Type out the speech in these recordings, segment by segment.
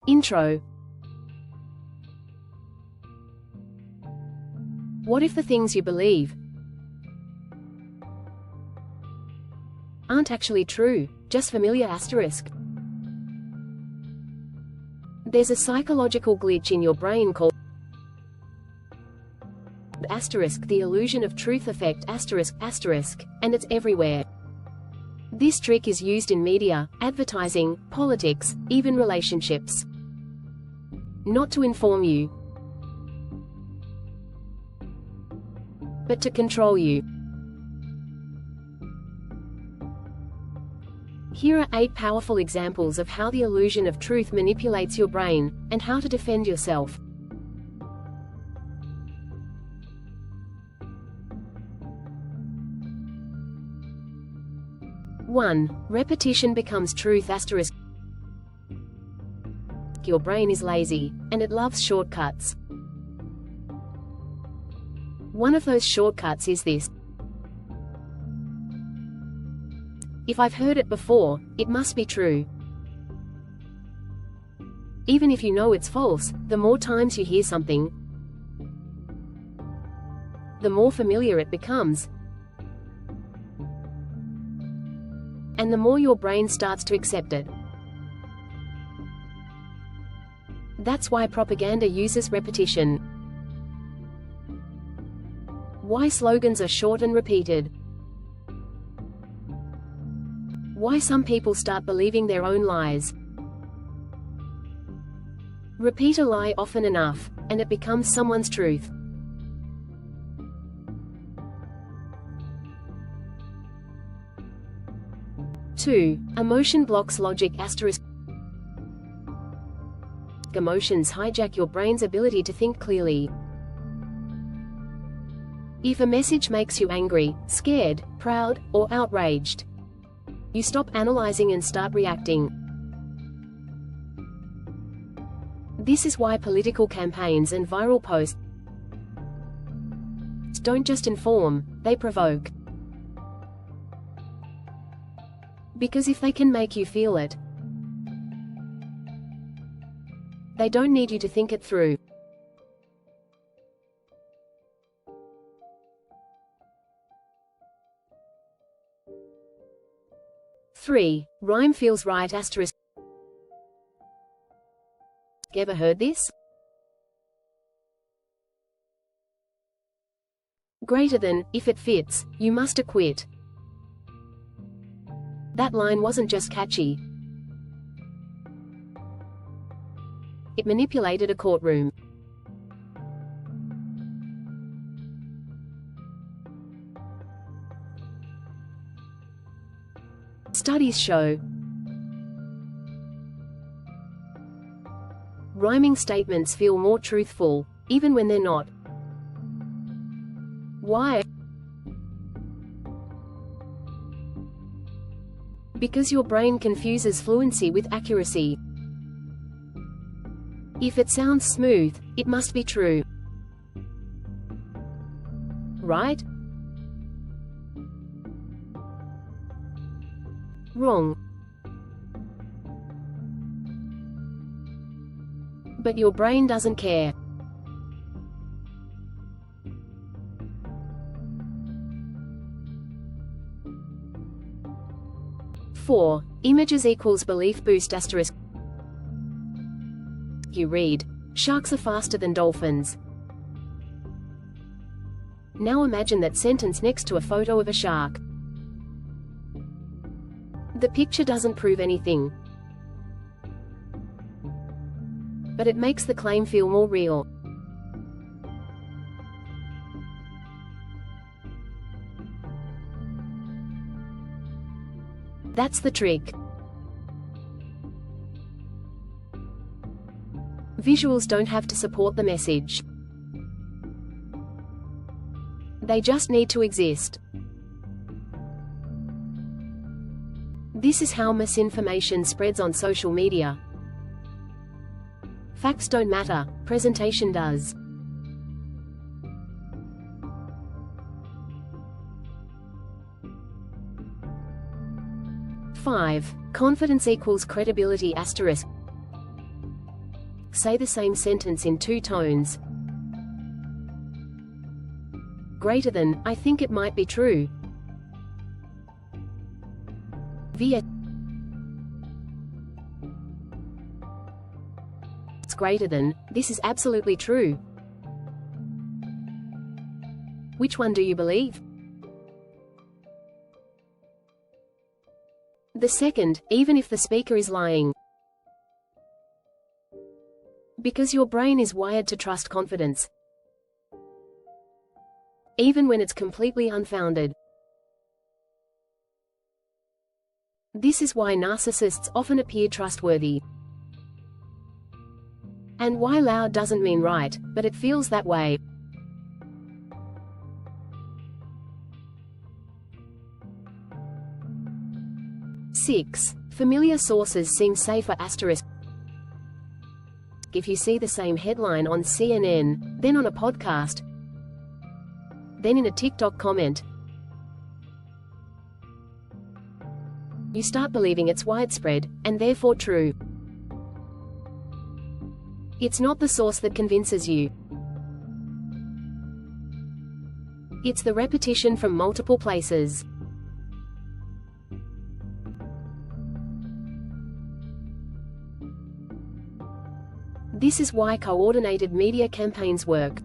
Intro. What if the things you believe aren't actually true, just familiar asterisk? There's a psychological glitch in your brain called asterisk, the illusion of truth effect asterisk, asterisk, and it's everywhere. This trick is used in media, advertising, politics, even relationships. Not to inform you, but to control you. Here are 8 powerful examples of how the illusion of truth manipulates your brain, and how to defend yourself. 1. Repetition becomes truth asterisk. Your brain is lazy, and it loves shortcuts. One of those shortcuts is this: if I've heard it before, it must be true. Even if you know it's false, the more times you hear something, the more familiar it becomes, and the more your brain starts to accept it. That's why propaganda uses repetition. Why slogans are short and repeated. Why some people start believing their own lies. Repeat a lie often enough, and it becomes someone's truth. Two. Emotion blocks logic asterisk. Emotions hijack your brain's ability to think clearly. If a message makes you angry, scared, proud, or outraged, you stop analyzing and start reacting. This is why political campaigns and viral posts don't just inform, they provoke. Because if they can make you feel it, they don't need you to think it through. Three. Rhyme feels right asterisk. Ever heard this? Greater than, if it fits, you must acquit. That line wasn't just catchy. It manipulated a courtroom. Studies show rhyming statements feel more truthful, even when they're not. Why? Because your brain confuses fluency with accuracy. If it sounds smooth, it must be true. Right? Wrong. But your brain doesn't care. Four. Images equals belief boost asterisk. You read, sharks are faster than dolphins. Now imagine that sentence next to a photo of a shark. The picture doesn't prove anything, but it makes the claim feel more real. That's the trick. Visuals don't have to support the message. They just need to exist. This is how misinformation spreads on social media. Facts don't matter, presentation does. Five. Confidence equals credibility asterisk. Say the same sentence in two tones. Greater than, I think it might be true. vs. Greater than, this is absolutely true. Which one do you believe? The second, even if the speaker is lying. Because your brain is wired to trust confidence, even when it's completely unfounded. This is why narcissists often appear trustworthy. And why loud doesn't mean right, but it feels that way. Six. Familiar sources seem safer. If you see the same headline on CNN, then on a podcast, then in a TikTok comment, you start believing it's widespread, and therefore true. It's not the source that convinces you. It's the repetition from multiple places. This is why coordinated media campaigns work.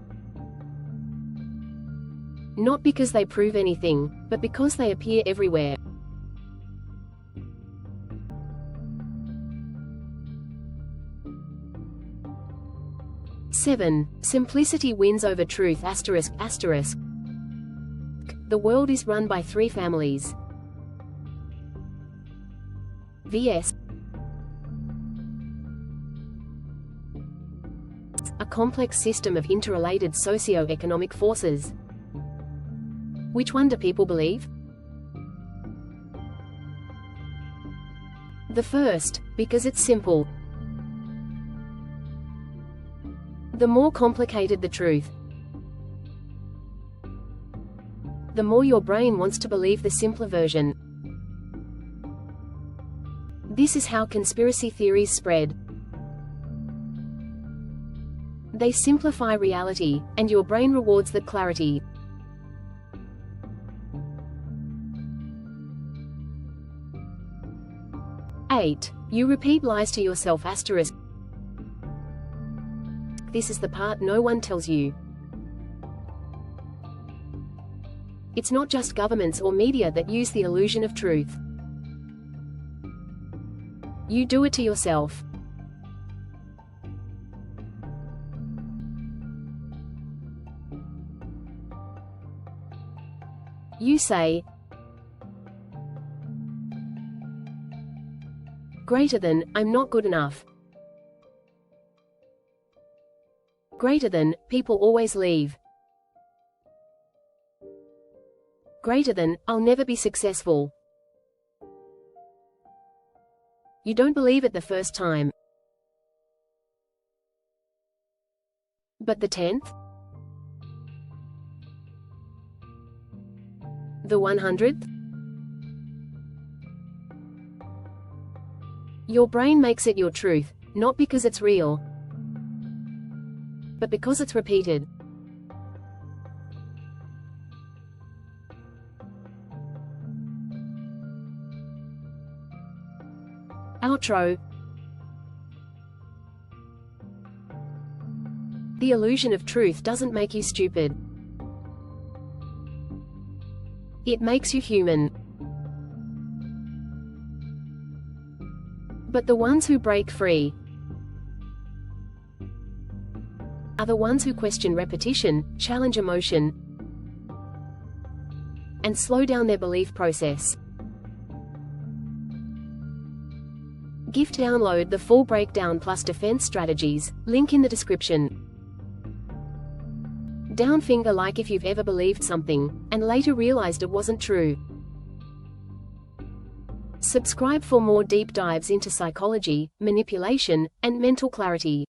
Not because they prove anything, but because they appear everywhere. Seven. Simplicity wins over truth. The world is run by three families. vs. a complex system of interrelated socio-economic forces. Which one do people believe? The first, because it's simple. The more complicated the truth, the more your brain wants to believe the simpler version. This is how conspiracy theories spread. They simplify reality, and your brain rewards that clarity. Eight. You repeat lies to yourself. This is the part no one tells you. It's not just governments or media that use the illusion of truth. You do it to yourself. You say, greater than, I'm not good enough. Greater than, people always leave. Greater than, I'll never be successful. You don't believe it the first time. But the 10th? The 100th? Your brain makes it your truth, not because it's real, but because it's repeated. Outro. The illusion of truth doesn't make you stupid. It makes you human. But the ones who break free are the ones who question repetition, challenge emotion, and slow down their belief process. Gift download the full breakdown plus defense strategies, link in the description. Down finger like if you've ever believed something, and later realized it wasn't true. Subscribe for more deep dives into psychology, manipulation, and mental clarity.